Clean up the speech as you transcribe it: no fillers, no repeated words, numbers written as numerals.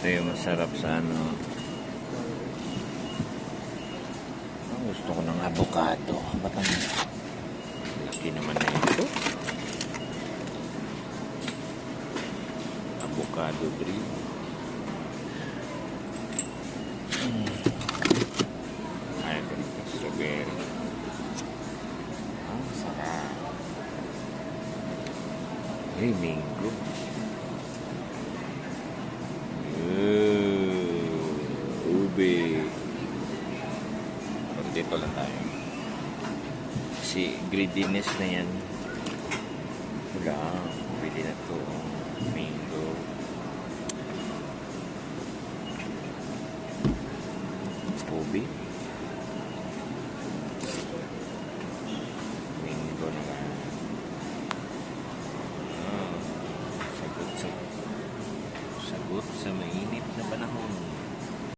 Ito yung masarap sa ano. Ang gusto ko ng avocado. Ba't ang laki naman na ito? Avocado bread. Ay, ganito. Strawberry. Ang sarap. Ay, mango. Ube. Dito lang tayo. Si greediness na yan. Wala. Pwede na to. Mango. Ube. Mango na nga. Sagot sa main.